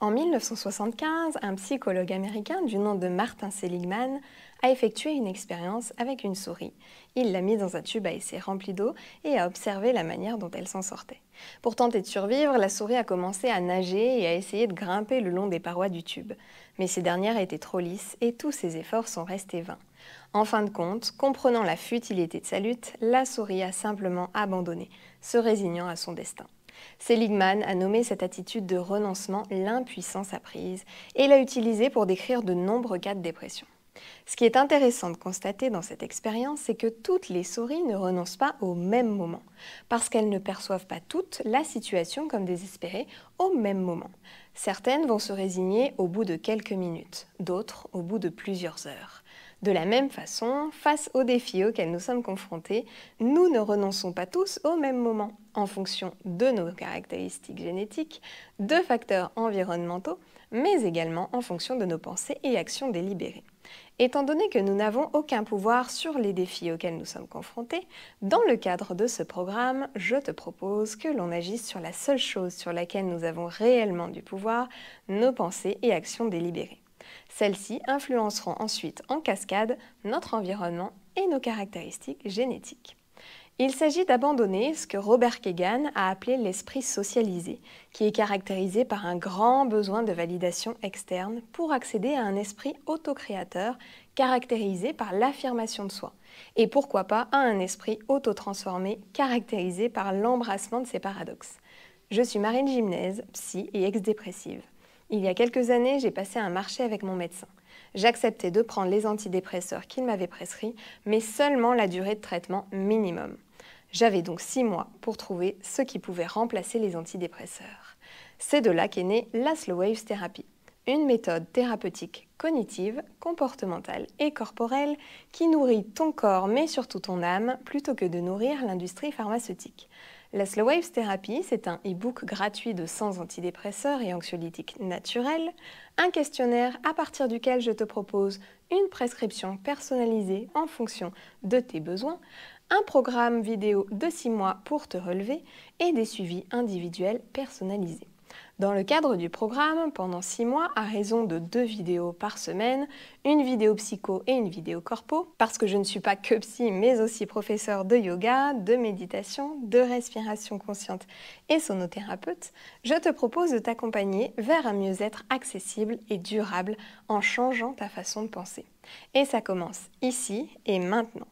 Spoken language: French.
En 1975, un psychologue américain du nom de Martin Seligman a effectué une expérience avec une souris. Il l'a mise dans un tube à essai rempli d'eau et a observé la manière dont elle s'en sortait. Pour tenter de survivre, la souris a commencé à nager et a essayé de grimper le long des parois du tube. Mais ces dernières étaient trop lisses et tous ses efforts sont restés vains. En fin de compte, comprenant la futilité de sa lutte, la souris a simplement abandonné, se résignant à son destin. Seligman a nommé cette attitude de renoncement l'impuissance apprise et l'a utilisée pour décrire de nombreux cas de dépression. Ce qui est intéressant de constater dans cette expérience, c'est que toutes les souris ne renoncent pas au même moment, parce qu'elles ne perçoivent pas toutes la situation comme désespérée au même moment. Certaines vont se résigner au bout de quelques minutes, d'autres au bout de plusieurs heures. De la même façon, face aux défis auxquels nous sommes confrontés, nous ne renonçons pas tous au même moment, en fonction de nos caractéristiques génétiques, de facteurs environnementaux, mais également en fonction de nos pensées et actions délibérées. Étant donné que nous n'avons aucun pouvoir sur les défis auxquels nous sommes confrontés, dans le cadre de ce programme, je te propose que l'on agisse sur la seule chose sur laquelle nous avons réellement du pouvoir, nos pensées et actions délibérées. Celles-ci influenceront ensuite en cascade notre environnement et nos caractéristiques génétiques. Il s'agit d'abandonner ce que Robert Kagan a appelé l'esprit socialisé, qui est caractérisé par un grand besoin de validation externe pour accéder à un esprit autocréateur caractérisé par l'affirmation de soi, et pourquoi pas à un esprit autotransformé caractérisé par l'embrassement de ses paradoxes. Je suis Marine Gimnez, psy et ex-dépressive. Il y a quelques années, j'ai passé un marché avec mon médecin. J'acceptais de prendre les antidépresseurs qu'il m'avait prescrits, mais seulement la durée de traitement minimum. J'avais donc 6 mois pour trouver ce qui pouvait remplacer les antidépresseurs. C'est de là qu'est née la Slow Waves Therapy, une méthode thérapeutique cognitive, comportementale et corporelle qui nourrit ton corps mais surtout ton âme plutôt que de nourrir l'industrie pharmaceutique. La Slow Waves Therapy, c'est un e-book gratuit de 100 antidépresseurs et anxiolytiques naturels, un questionnaire à partir duquel je te propose une prescription personnalisée en fonction de tes besoins, un programme vidéo de 6 mois pour te relever et des suivis individuels personnalisés. Dans le cadre du programme, pendant 6 mois, à raison de 2 vidéos par semaine, une vidéo psycho et une vidéo corpo, parce que je ne suis pas que psy, mais aussi professeur de yoga, de méditation, de respiration consciente et sonothérapeute, je te propose de t'accompagner vers un mieux-être accessible et durable en changeant ta façon de penser. Et ça commence ici et maintenant.